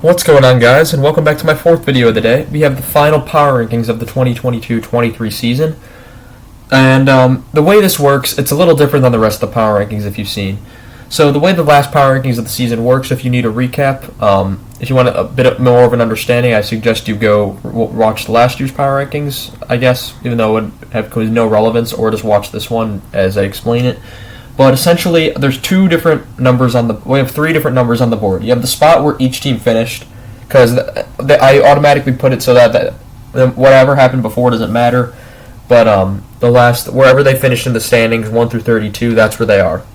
What's going on, guys, and welcome back to my fourth video of the day. We have the final power rankings of the 2022-23 season. And the way this works, it's a little different than the rest of the power rankings if you've seen. So the way the last power rankings of the season works, if you need a recap, if you want a bit more of an understanding, I suggest you go watch last year's power rankings, I guess, even though it would have no relevance, or just watch this one as I explain it. But essentially, there's two different numbers we have three different numbers on the board. You have the spot where each team finished, because I automatically put it so that whatever happened before doesn't matter. But wherever they finished in the standings, 1 through 32, that's where they are.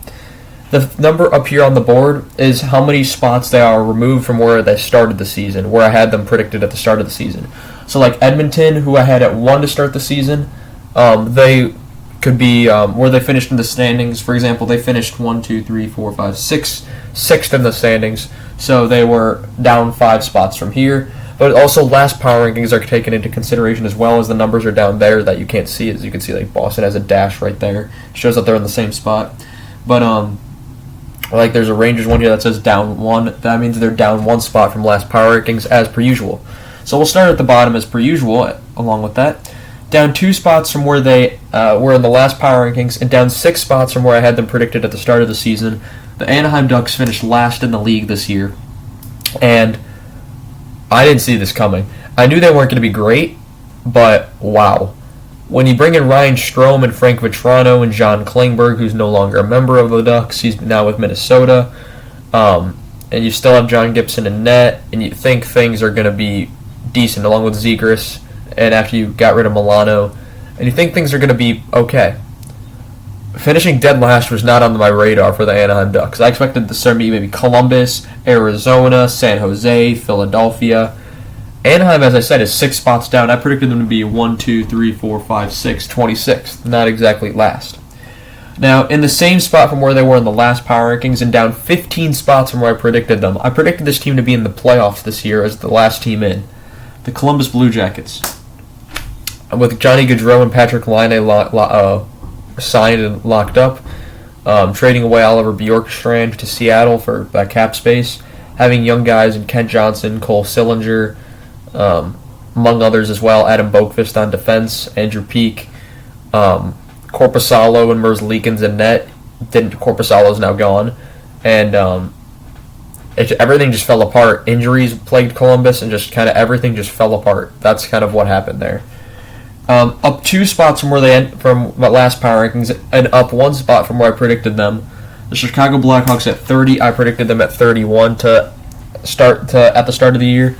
The number up here on the board is how many spots they are removed from where they started the season, where I had them predicted at the start of the season. So like Edmonton, who I had at 1 to start the season, they could be where they finished in the standings. For example, they finished 6th in the standings, so they were down 5 spots from here. But also, last power rankings are taken into consideration as well, as the numbers are down there that you can't see. As you can see, like Boston has a dash right there, it shows that they're in the same spot. But like there's a Rangers one here that says down 1. That means they're down 1 spot from last power rankings as per usual. So we'll start at the bottom as per usual. Along with that, down 2 spots from where they were in the last power rankings, and down 6 spots from where I had them predicted at the start of the season. The Anaheim Ducks finished last in the league this year, and I didn't see this coming. I knew they weren't going to be great, but wow. When you bring in Ryan Strome and Frank Vetrano and John Klingberg, who's no longer a member of the Ducks, he's now with Minnesota, and you still have John Gibson in net, and you think things are going to be decent, along with Zegras, and after you got rid of Milano, and you think things are going to be okay. Finishing dead last was not on my radar for the Anaheim Ducks. I expected this to be maybe Columbus, Arizona, San Jose, Philadelphia. Anaheim, as I said, is 6 spots down. I predicted them to be 1, 2, 3, 4, 5, 6, 26th. Not exactly last. Now, in the same spot from where they were in the last power rankings, and down 15 spots from where I predicted them, I predicted this team to be in the playoffs this year as the last team in. The Columbus Blue Jackets. With Johnny Gaudreau and Patrick Laine signed and locked up, trading away Oliver Bjorkstrand to Seattle for cap space, having young guys in Kent Johnson, Cole Sillinger, among others as well, Adam Boqvist on defense, Andrew Peeke, Korpisalo and Merzlikins in net. Korpisalo's now gone, and everything just fell apart. Injuries plagued Columbus, and just kind of everything just fell apart. That's kind of what happened there. Up 2 spots from where they from my last power rankings, and up 1 spot from where I predicted them. The Chicago Blackhawks at 30. I predicted them at 31 at the start of the year,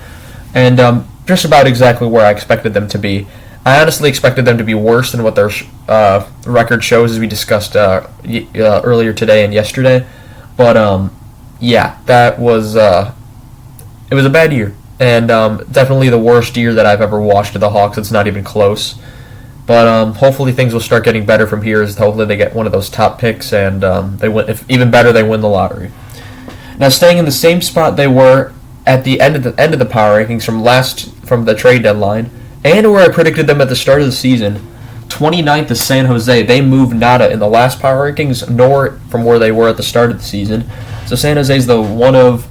and just about exactly where I expected them to be. I honestly expected them to be worse than what their record shows, as we discussed earlier today and yesterday. But yeah, that was it was a bad year. And definitely the worst year that I've ever watched of the Hawks. It's not even close. But hopefully things will start getting better from here, as hopefully they get one of those top picks, and they win. If even better, they win the lottery. Now, staying in the same spot they were at the end of the power rankings from the trade deadline, and where I predicted them at the start of the season, 29th is San Jose. They moved nada in the last power rankings, nor from where they were at the start of the season. So San Jose is the one of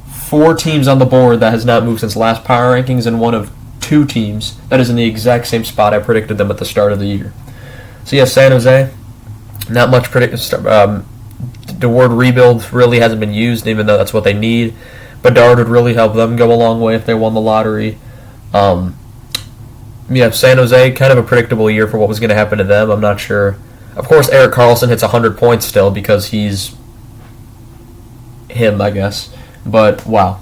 4 teams on the board that has not moved since last power rankings, and one of 2 teams that is in the exact same spot I predicted them at the start of the year. So yeah, San Jose, not much the word rebuild really hasn't been used, even though that's what they need. Bedard would really help them go a long way if they won the lottery. Yeah, San Jose, kind of a predictable year for what was going to happen to them. I'm not sure. Of course, Erik Karlsson hits 100 points still, because he's him, I guess. But, wow.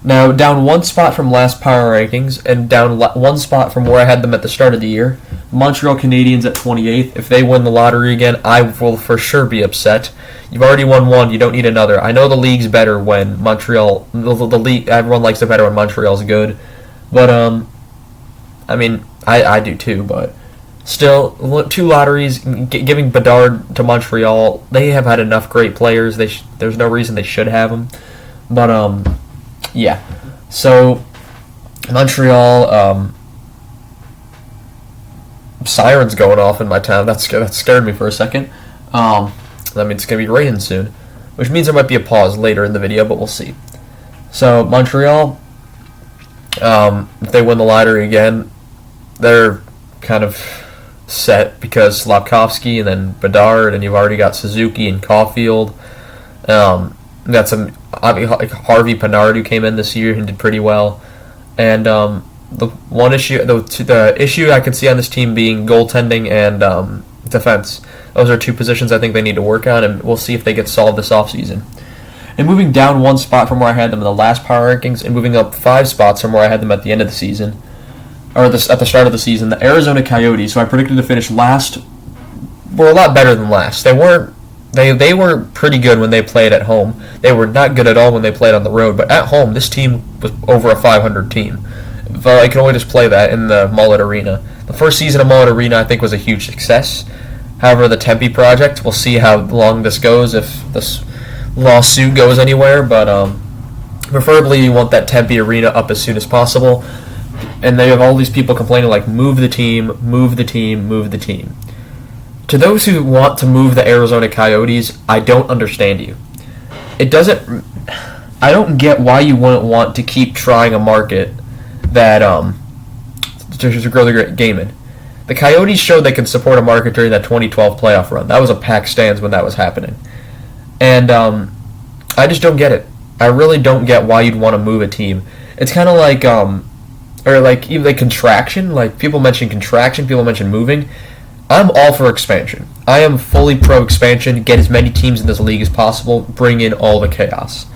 Now, down 1 spot from last power rankings, and down 1 spot from where I had them at the start of the year, Montreal Canadiens at 28th. If they win the lottery again, I will for sure be upset. You've already won 1, you don't need another. I know the league's better when the league, everyone likes it better when Montreal's good. But, I mean, I do too, but still, 2 lotteries, giving Bedard to Montreal, they have had enough great players. There's no reason they should have them. But, yeah. So, Montreal, sirens going off in my town. That scared me for a second. That means it's going to be raining soon, which means there might be a pause later in the video, but we'll see. So Montreal, if they win the lottery again, they're kind of set because Slafkovsky and then Bedard, and you've already got Suzuki and Caulfield. Got some like Harvey Pinard who came in this year and did pretty well. And the one issue, the issue I can see on this team being goaltending and defense. Those are two positions I think they need to work on, and we'll see if they get solved this offseason. And moving down one spot from where I had them in the last power rankings, and moving up 5 spots from where I had them at the end of the season, or at the start of the season, the Arizona Coyotes, who I predicted to finish last, were a lot better than last. They weren't. They were pretty good when they played at home. They were not good at all when they played on the road. But at home, this team was over a 500 team. I can only just play that in the Mullet Arena. The first season of Mullet Arena, I think, was a huge success. However, the Tempe project, we'll see how long this goes, if this lawsuit goes anywhere. But preferably, you want that Tempe Arena up as soon as possible. And they have all these people complaining, like, move the team, move the team, move the team. To those who want to move the Arizona Coyotes, I don't understand you. I don't get why you wouldn't want to keep trying a market that to grow the game in. The Coyotes showed they can support a market during that 2012 playoff run. That was a packed stands when that was happening. And I just don't get it. I really don't get why you'd want to move a team. It's kind of like, or like even like contraction. Like people mention contraction, people mention moving. I'm all for expansion. I am fully pro expansion. Get as many teams in this league as possible. Bring in all the chaos.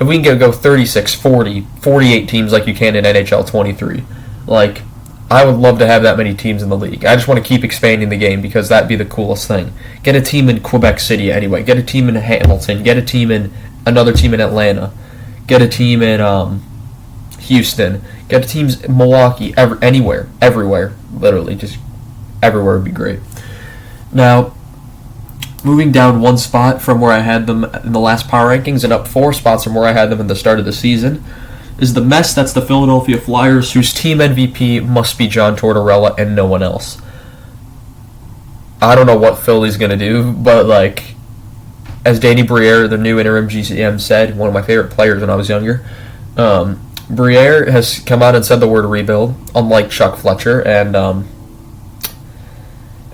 If we can go 36, 40, 48 teams like you can in NHL 23, like, I would love to have that many teams in the league. I just want to keep expanding the game because that'd be the coolest thing. Get a team in Quebec City anyway. Get a team in Hamilton. Get a team in another team in Atlanta. Get a team in Houston. Get teams in Milwaukee. Anywhere. Everywhere. Literally. Just everywhere would be great. Now, moving down one spot from where I had them in the last power rankings and up 4 spots from where I had them at the start of the season is the mess that's the Philadelphia Flyers, whose team MVP must be John Tortorella and no one else. I don't know what Philly's going to do, but like, as Danny Briere, the new interim GM, said, one of my favorite players when I was younger, Briere has come out and said the word rebuild, unlike Chuck Fletcher, and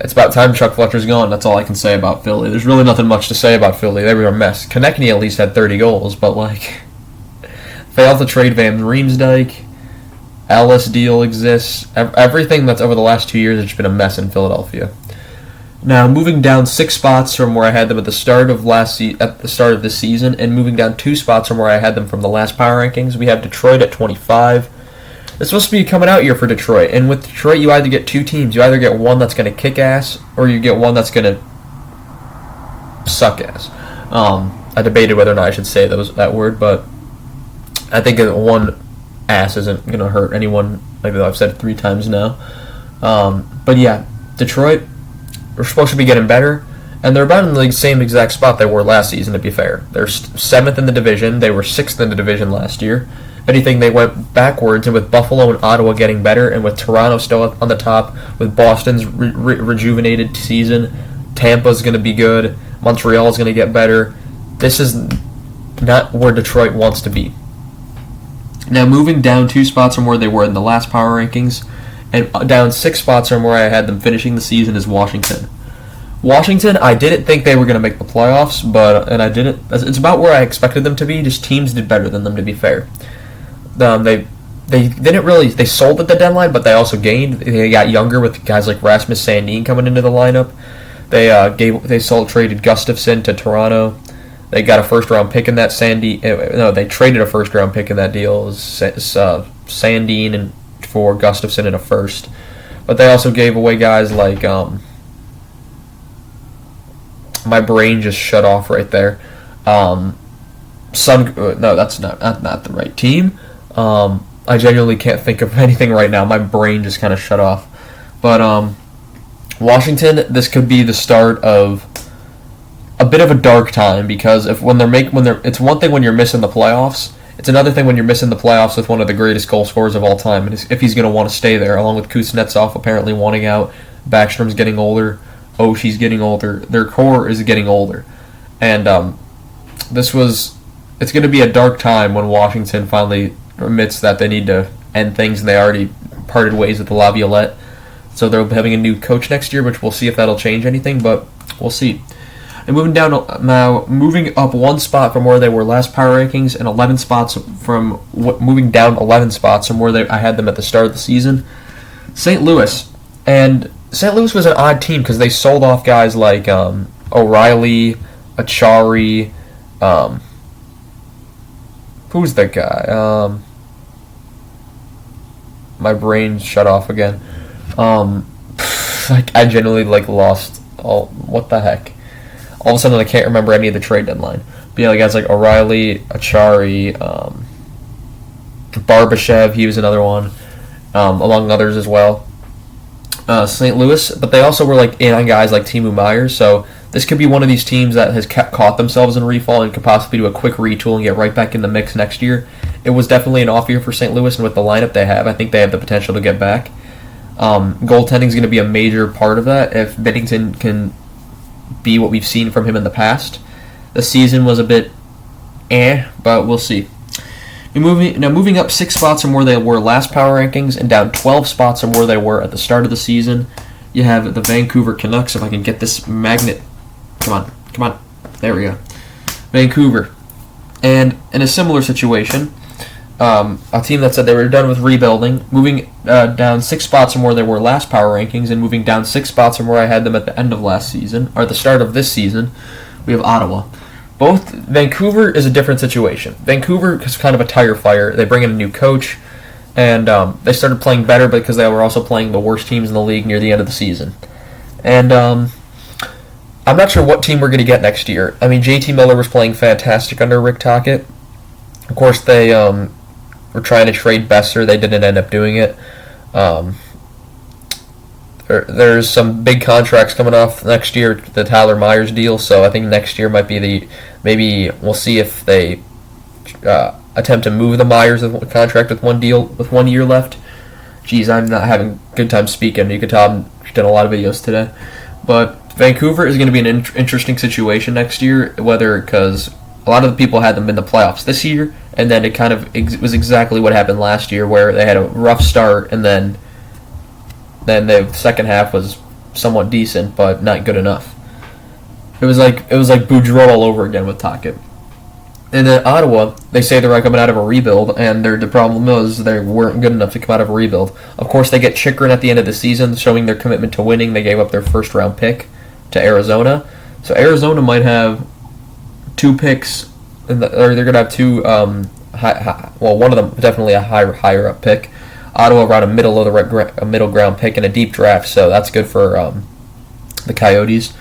it's about time Chuck Fletcher's gone. That's all I can say about Philly. There's really nothing much to say about Philly. They were a mess. Konechny at least had 30 goals, but like, failed to trade Van Riemsdyk. Ellis deal exists. Everything that's over the last 2 years has just been a mess in Philadelphia. Now, moving down 6 spots from where I had them at the start of this season, and moving down 2 spots from where I had them from the last power rankings, we have Detroit at 25. It's supposed to be a coming out year for Detroit, and with Detroit, you either get 2 teams. You either get one that's going to kick ass, or you get one that's going to suck ass. I debated whether or not I should say that word, but I think one ass isn't going to hurt anyone. Maybe I've said it 3 times now. But yeah, Detroit, we're supposed to be getting better, and they're about in the same exact spot they were last season, to be fair. They're 7th in the division. They were 6th in the division last year. If anything, they went backwards, and with Buffalo and Ottawa getting better, and with Toronto still on the top, with Boston's rejuvenated season, Tampa's going to be good, Montreal's going to get better. This is not where Detroit wants to be. Now, moving down 2 spots from where they were in the last power rankings, and down 6 spots from where I had them finishing the season, is Washington. Washington, I didn't think they were going to make the playoffs, and I didn't. It's about where I expected them to be. Just teams did better than them, to be fair. They didn't really. They sold at the deadline, but they also gained. They got younger with guys like Rasmus Sandin coming into the lineup. They traded Gustafsson to Toronto. They got a first-round pick in that they traded a first-round pick in that deal. It was Sandin and for Gustafsson in a first. But they also gave away guys like my brain just shut off right there. No, that's not the right team. I genuinely can't think of anything right now. My brain just kind of shut off. But Washington, this could be the start of a bit of a dark time, because it's one thing when you're missing the playoffs. It's another thing when you're missing the playoffs with one of the greatest goal scorers of all time, and if he's going to want to stay there, along with Kuznetsov apparently wanting out, Backstrom's getting older, Oshie's getting older, their core is getting older, and this was it's going to be a dark time when Washington finally admits that they need to end things, and they already parted ways with the Laviolette. So they'll be having a new coach next year, which we'll see if that'll change anything, but we'll see. And moving up one spot from where they were last power rankings, and 11 spots from moving down 11 spots from where I had them at the start of the season. St. Louis, and St. Louis was an odd team because they sold off guys like O'Reilly, Achari. Who's that guy? My brain shut off again. I genuinely lost all. What the heck? All of a sudden, I can't remember any of the trade deadline. But yeah, guys like O'Reilly, Achari, Barbashev, he was another one, among others as well. St. Louis, but they also were in on guys like Timo Meier, so this could be one of these teams that has caught themselves in refall and could possibly do a quick retool and get right back in the mix next year. It was definitely an off year for St. Louis, and with the lineup they have, I think they have the potential to get back. Goaltending is going to be a major part of that if Binnington can be what we've seen from him in the past. The season was a bit but we'll see. Moving up 6 spots from where they were last power rankings and down 12 spots from where they were at the start of the season, you have the Vancouver Canucks. If I can get this magnet. Come on. There we go. Vancouver. And in a similar situation, a team that said they were done with rebuilding, moving down 6 spots from where they were last power rankings and moving down 6 spots from where I had them at the end of last season, or the start of this season, we have Ottawa. Vancouver is a different situation. Vancouver is kind of a tire fire. They bring in a new coach, and they started playing better because they were also playing the worst teams in the league near the end of the season. And I'm not sure what team we're going to get next year. I mean, JT Miller was playing fantastic under Rick Tocchet. Of course, they were trying to trade Besser. They didn't end up doing it. There's some big contracts coming off next year, the Tyler Myers deal, so I think next year might be maybe we'll see if they attempt to move the Myers contract with 1 year left. Geez, I'm not having a good time speaking. You can tell I've done a lot of videos today. But Vancouver is going to be an interesting situation next year, because a lot of the people had them in the playoffs this year, and then it kind of was exactly what happened last year, where they had a rough start, and then the second half was somewhat decent, but not good enough. It was like Boudreaux all over again with Tocchet. And then Ottawa, they say they're coming out of a rebuild, and the problem is they weren't good enough to come out of a rebuild. Of course, they get Chychrun at the end of the season, showing their commitment to winning. They gave up their first-round pick to Arizona. So Arizona might have 2 picks, or they're going to have 2, one of them definitely a higher-up pick. Ottawa around a middle ground pick in a deep draft, so that's good for the Coyotes.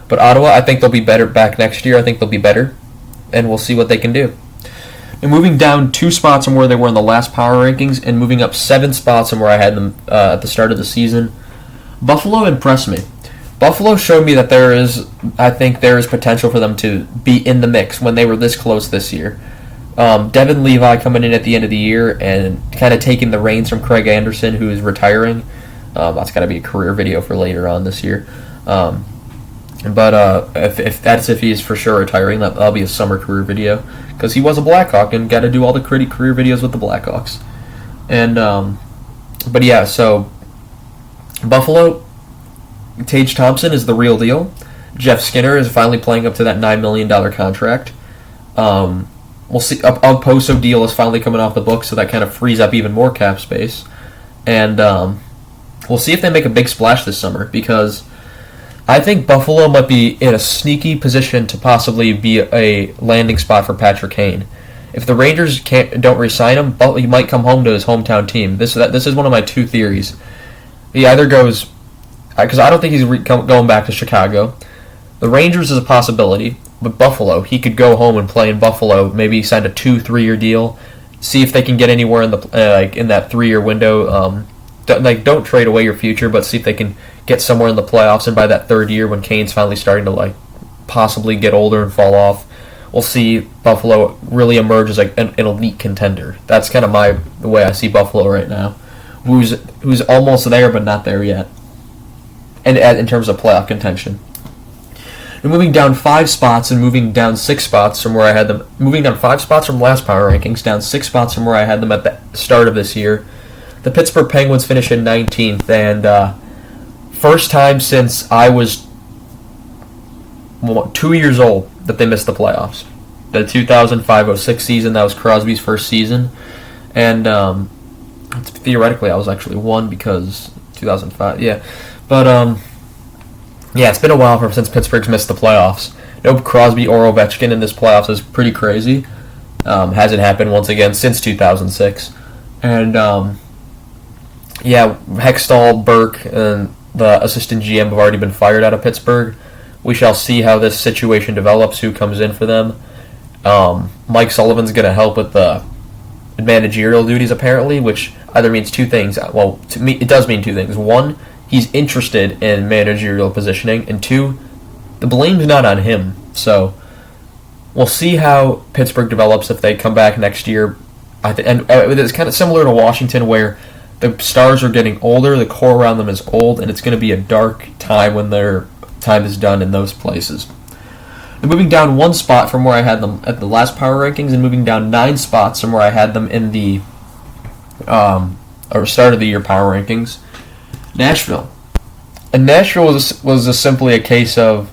But Ottawa, I think they'll be better back next year. I think they'll be better, and we'll see what they can do. And moving down 2 spots from where they were in the last power rankings, and moving up 7 spots from where I had them at the start of the season, Buffalo impressed me. Buffalo showed me that I think there is potential for them to be in the mix when they were this close this year. Devin Levi coming in at the end of the year and kind of taking the reins from Craig Anderson, who is retiring. That's got to be a career video for later on this year. But if he is for sure retiring, that'll be a summer career video, because he was a Blackhawk and got to do all the career videos with the Blackhawks. And but yeah, so Buffalo, Tage Thompson is the real deal. Jeff Skinner is finally playing up to that $9 million contract. We'll see. A Poso deal is finally coming off the books, so that kind of frees up even more cap space. And we'll see if they make a big splash this summer, because I think Buffalo might be in a sneaky position to possibly be a landing spot for Patrick Kane. If the Rangers don't re-sign him, he might come home to his hometown team. This is one of my 2 theories. He either goes, because I don't think he's going back to Chicago. The Rangers is a possibility. But Buffalo, he could go home and play in Buffalo, maybe sign a 2-3 year deal, see if they can get anywhere in the in that 3-year window. Don't trade away your future, but see if they can get somewhere in the playoffs. And by that 3rd year, when Kane's finally starting to possibly get older and fall off, we'll see Buffalo really emerge as an elite contender. That's kind of the way I see Buffalo right now, who's almost there but not there yet, and in terms of playoff contention. And moving down 5 spots and moving down 6 spots from where I had them, moving down 5 spots from last power rankings, down 6 spots from where I had them at the start of this year. The Pittsburgh Penguins finish in 19th, and first time since I was 2 years old that they missed the playoffs. The 2005-06 season, that was Crosby's first season, and theoretically I was actually 1 because 2005, yeah. But yeah, it's been a while since Pittsburgh's missed the playoffs. No Crosby or Ovechkin in this playoffs is pretty crazy. Hasn't happened once again since 2006. And yeah, Hextall, Burke, and the assistant GM have already been fired out of Pittsburgh. We shall see how this situation develops, who comes in for them. Mike Sullivan's going to help with the managerial duties, apparently, which either means 2 things. Well, to me, it does mean 2 things. 1, he's interested in managerial positioning, and 2, the blame's not on him. So we'll see how Pittsburgh develops if they come back next year. And it's kind of similar to Washington, where the stars are getting older, the core around them is old, and it's going to be a dark time when their time is done in those places. And moving down 1 spot from where I had them at the last power rankings, and moving down 9 spots from where I had them in the or start of the year power rankings, Nashville. And Nashville was simply a case of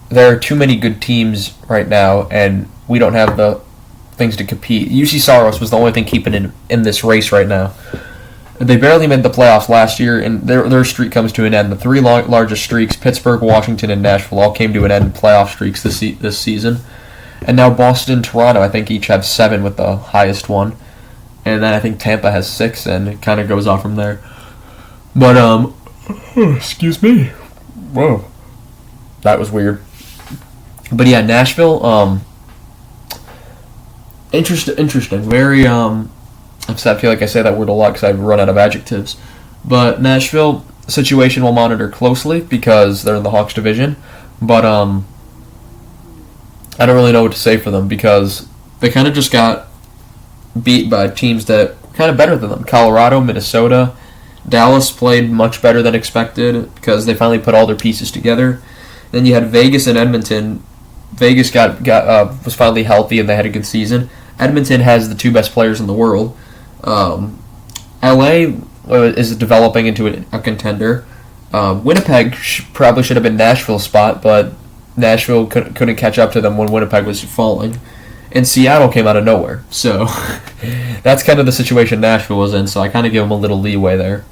there are too many good teams right now, and we don't have the things to compete. UC Saros was the only thing keeping in this race right now. They barely made the playoffs last year, and their streak comes to an end. The 3 largest streaks, Pittsburgh, Washington, and Nashville, all came to an end in playoff streaks this season. And now Boston and Toronto, I think, each have 7 with the highest one. And then I think Tampa has 6, and it kind of goes off from there. But, excuse me. Whoa. That was weird. But yeah, Nashville, interesting. Very, I feel like I say that word a lot because I've run out of adjectives. But Nashville situation we'll monitor closely because they're in the Hawks division. But I don't really know what to say for them because they kind of just got beat by teams that were kind of better than them. Colorado, Minnesota, Dallas played much better than expected because they finally put all their pieces together. Then you had Vegas and Edmonton. Vegas was finally healthy and they had a good season. Edmonton has the 2 best players in the world. LA is developing into a contender. Winnipeg probably should have been Nashville's spot, but Nashville couldn't catch up to them when Winnipeg was falling. And Seattle came out of nowhere. So that's kind of the situation Nashville was in, so I kind of give them a little leeway there.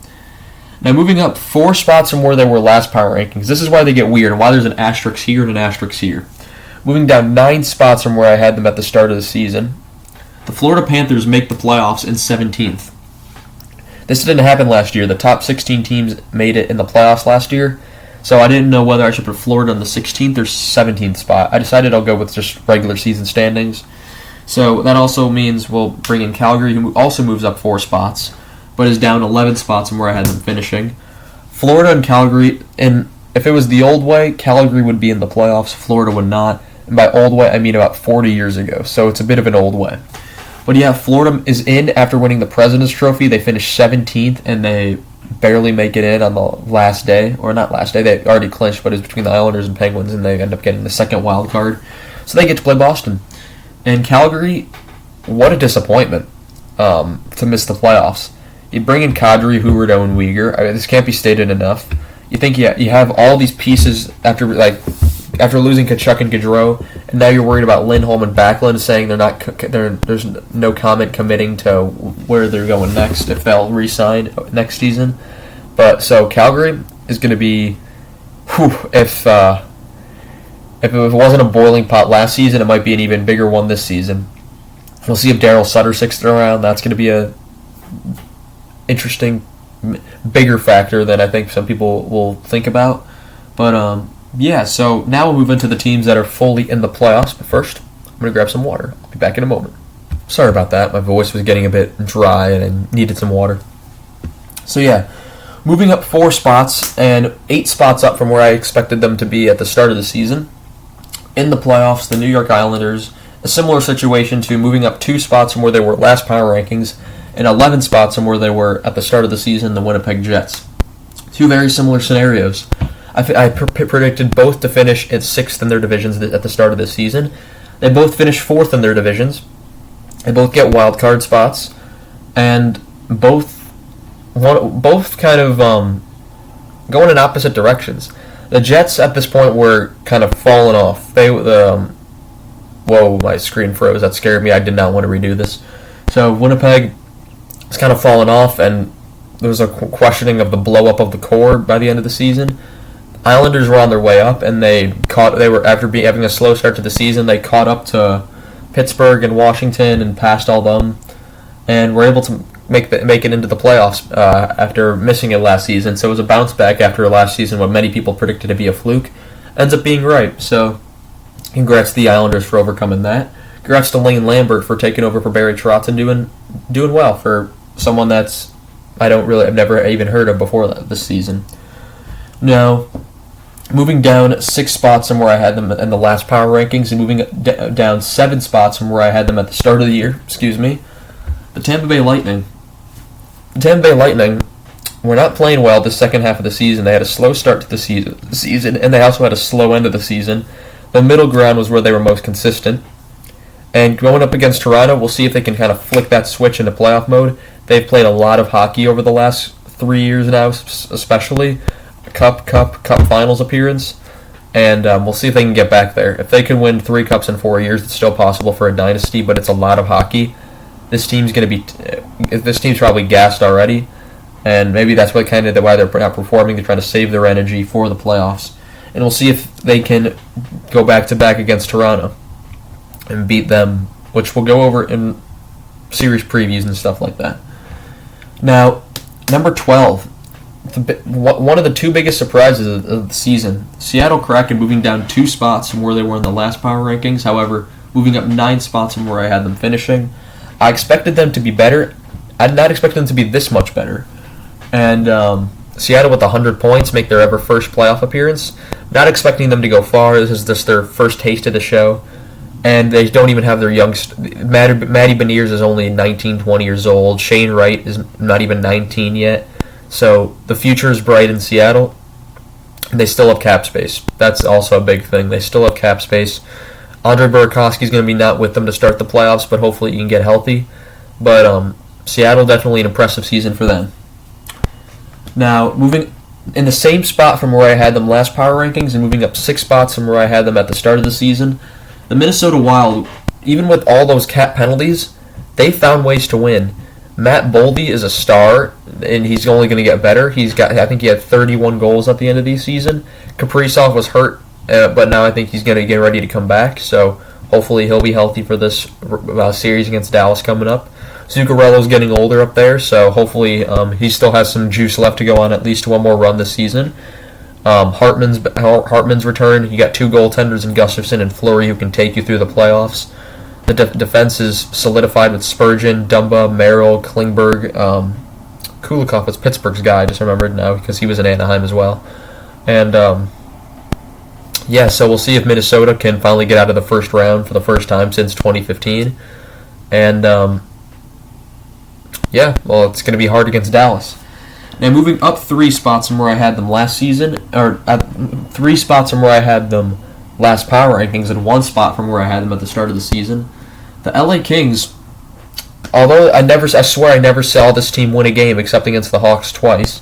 Now moving up 4 spots from where they were last power rankings. This is why they get weird and why there's an asterisk here and an asterisk here. Moving down 9 spots from where I had them at the start of the season. The Florida Panthers make the playoffs in 17th. This didn't happen last year. The top 16 teams made it in the playoffs last year, so I didn't know whether I should put Florida in the 16th or 17th spot. I decided I'll go with just regular season standings. So that also means we'll bring in Calgary, who also moves up 4 spots, but is down 11 spots from where I had them finishing. Florida and Calgary, and if it was the old way, Calgary would be in the playoffs, Florida would not. And by old way, I mean about 40 years ago, so it's a bit of an old way. But yeah, Florida is in after winning the President's Trophy. They finished 17th, and they barely make it in on the last day. Or not last day, they already clinched, but it's between the Islanders and Penguins, and they end up getting the second wild card. So they get to play Boston. And Calgary, what a disappointment to miss the playoffs. You bring in Kadri, Huberdeau, and Weegar. I mean, this can't be stated enough. You think you have all these pieces after losing Kachuk and Gaudreau, and now you're worried about Lindholm and Backlund saying there's no comment committing to where they're going next if they'll re-sign next season. But so Calgary is going to be, if it wasn't a boiling pot last season, it might be an even bigger one this season. We'll see if Daryl Sutter sticks around. That's going to be a interesting, bigger factor than I think some people will think about. But yeah, so now we'll move into the teams that are fully in the playoffs. But first, I'm going to grab some water. I'll be back in a moment. Sorry about that. My voice was getting a bit dry and I needed some water. So yeah, moving up 4 spots and 8 spots up from where I expected them to be at the start of the season. In the playoffs, the New York Islanders, a similar situation to moving up 2 spots from where they were last power rankings and 11 spots from where they were at the start of the season, the Winnipeg Jets. 2 very similar scenarios. I predicted both to finish at 6th in their divisions at the start of this season. They both finished 4th in their divisions. They both get wild card spots, and both kind of going in opposite directions. The Jets at this point were kind of falling off. Whoa, my screen froze. That scared me. I did not want to redo this. So Winnipeg is kind of falling off, and there was a questioning of the blow up of the core by the end of the season. Islanders were on their way up, and having a slow start to the season, they caught up to Pittsburgh and Washington and passed all them, and were able to make it into the playoffs after missing it last season. So it was a bounce back after last season, what many people predicted to be a fluke ends up being right. So congrats to the Islanders for overcoming that. Congrats to Lane Lambert for taking over for Barry Trotz and doing well for someone that's I've never even heard of before this season. Now, moving down 6 spots from where I had them in the last power rankings, and moving down 7 spots from where I had them at the start of the year. The Tampa Bay Lightning. The Tampa Bay Lightning were not playing well the second half of the season. They had a slow start to the season, and they also had a slow end of the season. The middle ground was where they were most consistent. And going up against Toronto, we'll see if they can kind of flick that switch into playoff mode. They've played a lot of hockey over the last 3 years now, especially Cup Finals appearance. And we'll see if they can get back there. If they can win 3 Cups in 4 years, it's still possible for a dynasty, but it's a lot of hockey. This team's probably gassed already, and maybe that's why they're not performing. They're trying to save their energy for the playoffs. And we'll see if they can go back-to-back against Toronto and beat them, which we'll go over in series previews and stuff like that. Now, number 12, one of the 2 biggest surprises of the season, Seattle Kraken moving down 2 spots from where they were in the last power rankings, however, moving up 9 spots from where I had them finishing. I expected them to be better. I did not expect them to be this much better. And Seattle with 100 points make their ever first playoff appearance. Not expecting them to go far. This is just their first taste of the show. And they don't even have their youngest. Matty Beniers is only 19, 20 years old. Shane Wright is not even 19 yet. So the future is bright in Seattle. And they still have cap space. That's also a big thing. They still have cap space. Andre Burakovsky's going to be not with them to start the playoffs, but hopefully he can get healthy. But Seattle, definitely an impressive season for them. Now, moving in the same spot from where I had them last power rankings and moving up 6 spots from where I had them at the start of the season, the Minnesota Wild, even with all those cap penalties, they found ways to win. Matt Boldy is a star, and he's only going to get better. I think he had 31 goals at the end of the season. Kaprizov was hurt, but now I think he's going to get ready to come back, so hopefully he'll be healthy for this series against Dallas coming up. Zuccarello's getting older up there, so hopefully he still has some juice left to go on at least one more run this season. Hartman's return. You got 2 goaltenders in Gustafsson and Fleury who can take you through the playoffs. The defense is solidified with Spurgeon, Dumba, Merrill, Klingberg. Kulikov was Pittsburgh's guy, I just remembered now because he was in Anaheim as well. And so we'll see if Minnesota can finally get out of the first round for the first time since 2015. And it's going to be hard against Dallas. Now moving up 3 spots from where I had them last season, or 3 spots from where I had them last power rankings, and 1 spot from where I had them at the start of the season. The LA Kings, although I swear I never saw this team win a game except against the Hawks twice.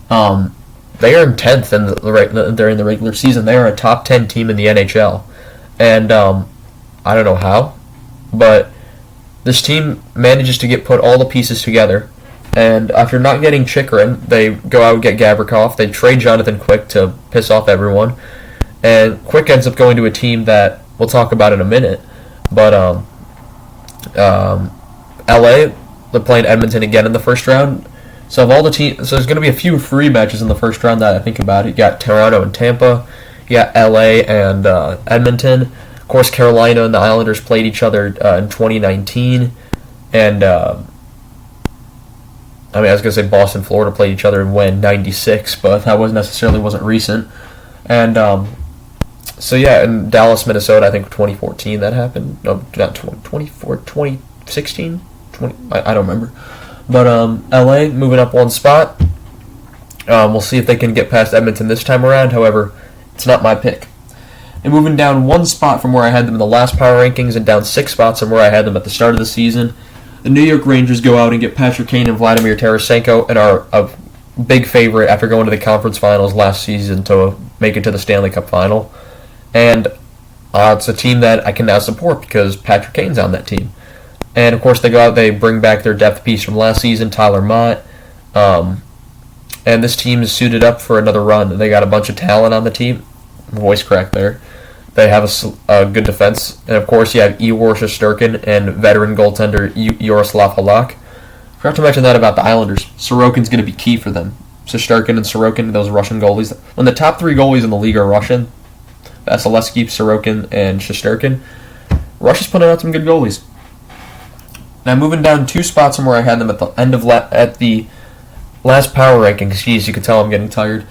They are in 10th during the regular season. They are a top 10 team in the NHL, and I don't know how, but this team manages to put all the pieces together. And after not getting Chychrun, they go out and get Gavrikov. They trade Jonathan Quick to piss off everyone. And Quick ends up going to a team that we'll talk about in a minute. But LA, they're playing Edmonton again in the first round. So of all the teams, so there's going to be a few free matches in the first round that I think about. You got Toronto and Tampa. You got LA and Edmonton. Of course, Carolina and the Islanders played each other in 2019. And I was going to say Boston, Florida played each other and won 96, but that wasn't recent. And and Dallas, Minnesota, I think 2014 that happened. No, not 2016? I don't remember. But LA moving up 1 spot. We'll see if they can get past Edmonton this time around. However, it's not my pick. And moving down one spot from where I had them in the last power rankings and down 6 spots from where I had them at the start of the season, the New York Rangers go out and get Patrick Kane and Vladimir Tarasenko and are a big favorite after going to the conference finals last season to make it to the Stanley Cup final. And it's a team that I can now support because Patrick Kane's on that team. And, of course, they go out, they bring back their depth piece from last season, Tyler Mott. And this team is suited up for another run. They got a bunch of talent on the team. Voice crack there. They have a good defense. And, of course, you have Igor Shesterkin and veteran goaltender Yaroslav Halak. Forgot to mention that about the Islanders. Sorokin's going to be key for them. Shesterkin and Sorokin, those Russian goalies. When the top 3 goalies in the league are Russian, Vasilevsky, Sorokin, and Shesterkin, Russia's putting out some good goalies. Now, moving down 2 spots from where I had them at the end of at the last power rankings. Jeez, you can tell I'm getting tired.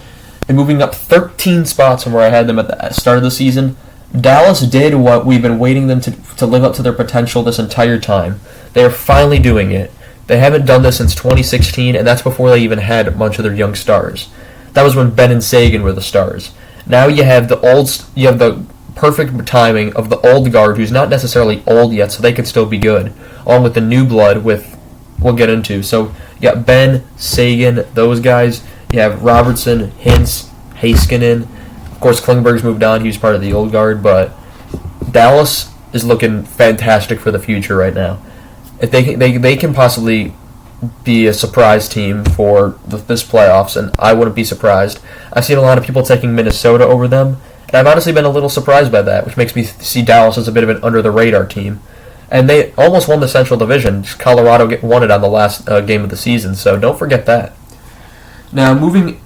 And moving up 13 spots from where I had them at the start of the season, Dallas did what we've been waiting them to live up to their potential this entire time. They are finally doing it. They haven't done this since 2016, and that's before they even had a bunch of their young stars. That was when Ben and Sagan were the stars. Now you have the perfect timing of the old guard, who's not necessarily old yet, so they could still be good, along with the new blood, we'll get into. So you got Ben, Sagan, those guys. You have Robertson, Hintz, Heiskanen. Of course, Klingberg's moved on. He was part of the old guard, but Dallas is looking fantastic for the future right now. If they can possibly be a surprise team for this playoffs, and I wouldn't be surprised. I've seen a lot of people taking Minnesota over them, and I've honestly been a little surprised by that, which makes me see Dallas as a bit of an under-the-radar team. And they almost won the Central Division. Colorado won it on the last game of the season, so don't forget that. Now, moving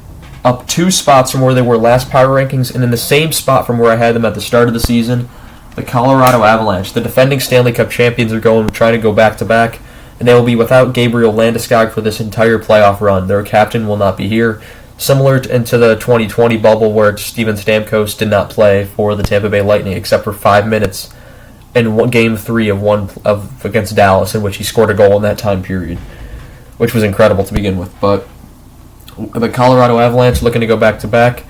up 2 spots from where they were last power rankings, and in the same spot from where I had them at the start of the season, the Colorado Avalanche. The defending Stanley Cup champions are trying to go back-to-back, and they will be without Gabriel Landeskog for this entire playoff run. Their captain will not be here, similar to the 2020 bubble where Steven Stamkos did not play for the Tampa Bay Lightning except for 5 minutes in Game 3 against Dallas, in which he scored a goal in that time period, which was incredible to begin with. But the Colorado Avalanche, looking to go back-to-back,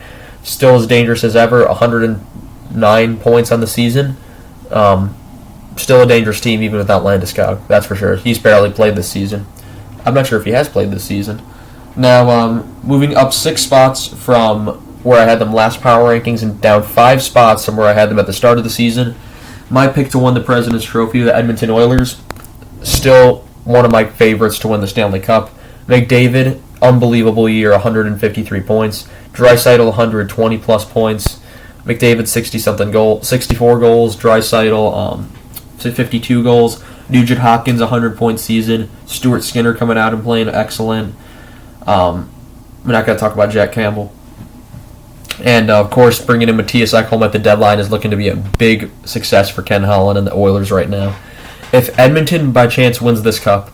still as dangerous as ever, 109 points on the season. Still a dangerous team even without Landeskog, that's for sure. He's barely played this season. I'm not sure if he has played this season. Now, moving up 6 spots from where I had them last power rankings and down 5 spots from where I had them at the start of the season, my pick to win the President's Trophy, the Edmonton Oilers, still one of my favorites to win the Stanley Cup. McDavid, unbelievable year, 153 points. Draisaitl, 120-plus points. McDavid, 64 goals. Draisaitl, 52 goals. Nugent Hopkins, 100-point season. Stuart Skinner coming out and playing excellent. We're not going to talk about Jack Campbell. And, of course, bringing in Matthias Ekholm at the deadline is looking to be a big success for Ken Holland and the Oilers right now. If Edmonton, by chance, wins this cup,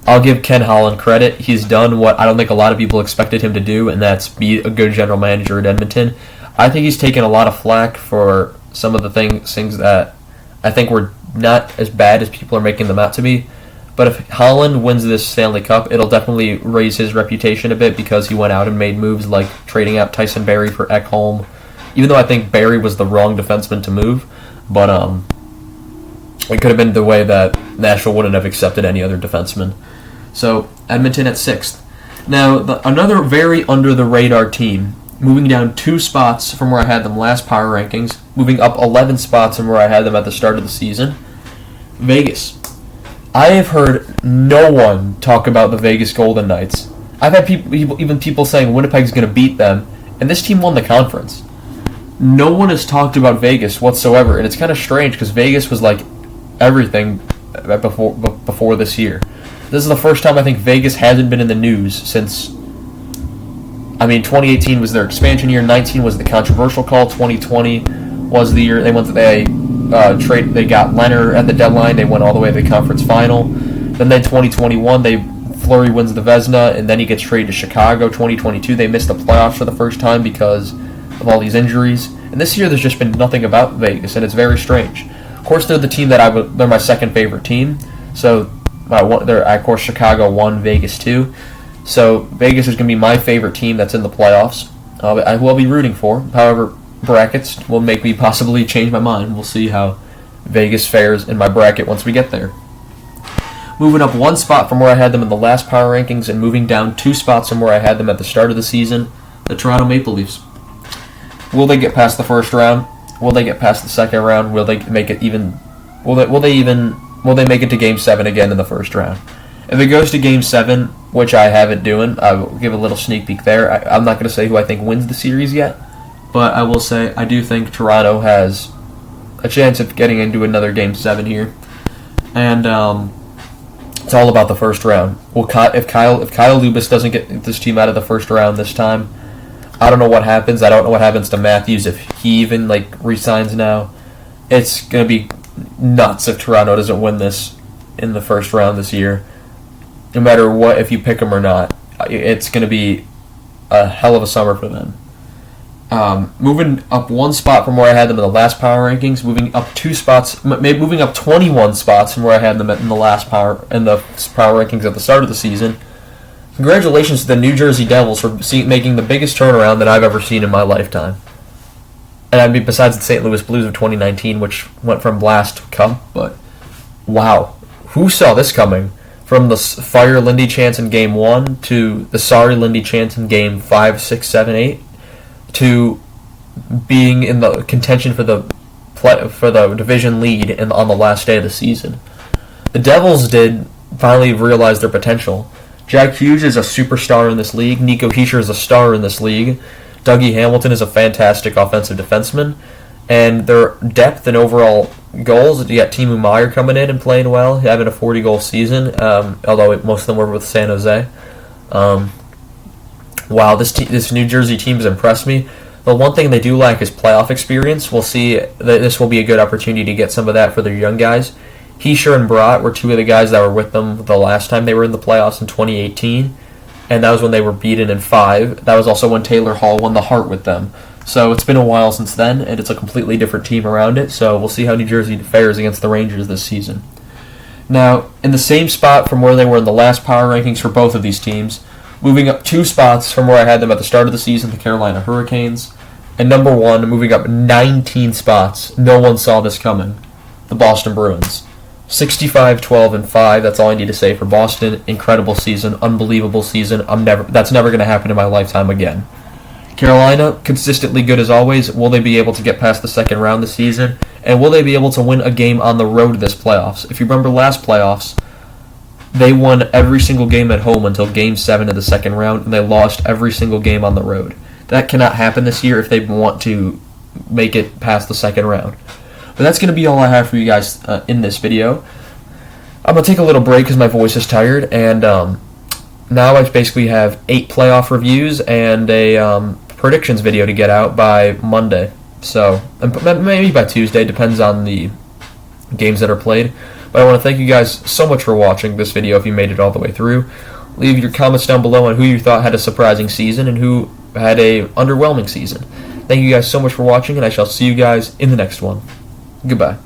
I'll give Ken Holland credit. He's done what I don't think a lot of people expected him to do, and that's be a good general manager at Edmonton. I think he's taken a lot of flack for some of the things that I think were not as bad as people are making them out to be. But if Holland wins this Stanley Cup, it'll definitely raise his reputation a bit because he went out and made moves like trading out Tyson Barrie for Ekholm, even though I think Barrie was the wrong defenseman to move. But it could have been the way that Nashville wouldn't have accepted any other defenseman. So Edmonton at 6th. Now, another very under-the-radar team, moving down 2 spots from where I had them last power rankings, moving up 11 spots from where I had them at the start of the season, Vegas. I have heard no one talk about the Vegas Golden Knights. I've had people saying Winnipeg's going to beat them, and this team won the conference. No one has talked about Vegas whatsoever, and it's kind of strange because Vegas was like everything before this year. This is the first time I think Vegas hasn't been in the news since, 2018 was their expansion year, 19 was the controversial call, 2020 was the year they got Leonard at the deadline, they went all the way to the conference final. Then 2021, Fleury wins the Vezina, and then he gets traded to Chicago. 2022, they missed the playoffs for the first time because of all these injuries. And this year, there's just been nothing about Vegas, and it's very strange. Of course, they're the team they're my second favorite team. So, of course, Chicago 1, Vegas 2. So Vegas is going to be my favorite team that's in the playoffs. I will be rooting for. However, brackets will make me possibly change my mind. We'll see how Vegas fares in my bracket once we get there. Moving up one spot from where I had them in the last power rankings and moving down 2 spots from where I had them at the start of the season, the Toronto Maple Leafs. Will they get past the first round? Will they get past the second round? Will they make it even? Will they make it to Game 7 again in the first round? If it goes to Game 7, which I have it doing, I will give a little sneak peek there. I'm not going to say who I think wins the series yet, but I will say I do think Toronto has a chance of getting into another Game 7 here. And it's all about the first round. If Kyle Dubas doesn't get this team out of the first round this time, I don't know what happens. I don't know what happens to Matthews if he even resigns now. It's gonna be nuts if Toronto doesn't win this in the first round this year. No matter what, if you pick them or not, it's gonna be a hell of a summer for them. Moving up 1 spot from where I had them in the last power rankings, moving up 2 spots, maybe moving up 21 spots from where I had them in the power rankings at the start of the season. Congratulations to the New Jersey Devils for making the biggest turnaround that I've ever seen in my lifetime. And I mean, besides the St. Louis Blues of 2019, which went from blast to cup, but wow, who saw this coming? From the fire Lindy chants in Game 1 to the sorry Lindy chants in Game 5, 6, 7, 8. To being in the contention for the division lead on the last day of the season. The Devils did finally realize their potential. Jack Hughes is a superstar in this league. Nico Hischier is a star in this league. Dougie Hamilton is a fantastic offensive defenseman. And their depth and overall goals, you got Timo Meier coming in and playing well, having a 40-goal season, although most of them were with San Jose. Wow, this New Jersey team has impressed me. The one thing they do lack is playoff experience. We'll see that this will be a good opportunity to get some of that for their young guys. Hischier and Bratt were 2 of the guys that were with them the last time they were in the playoffs in 2018, and that was when they were beaten in 5. That was also when Taylor Hall won the Hart with them. So it's been a while since then, and it's a completely different team around it, so we'll see how New Jersey fares against the Rangers this season. Now, in the same spot from where they were in the last power rankings for both of these teams, moving up 2 spots from where I had them at the start of the season, the Carolina Hurricanes. And number 1, moving up 19 spots, no one saw this coming, the Boston Bruins. 65, 12, and 5, that's all I need to say for Boston. Incredible season, unbelievable season. That's never going to happen in my lifetime again. Carolina, consistently good as always. Will they be able to get past the second round this season? And will they be able to win a game on the road this playoffs? If you remember last playoffs, they won every single game at home until Game 7 of the second round, and they lost every single game on the road. That cannot happen this year if they want to make it past the second round. But that's going to be all I have for you guys in this video. I'm going to take a little break because my voice is tired, and now I basically have 8 playoff reviews and a predictions video to get out by Monday. So, maybe by Tuesday, depends on the games that are played. But I want to thank you guys so much for watching this video if you made it all the way through. Leave your comments down below on who you thought had a surprising season and who had a underwhelming season. Thank you guys so much for watching, and I shall see you guys in the next one. Goodbye.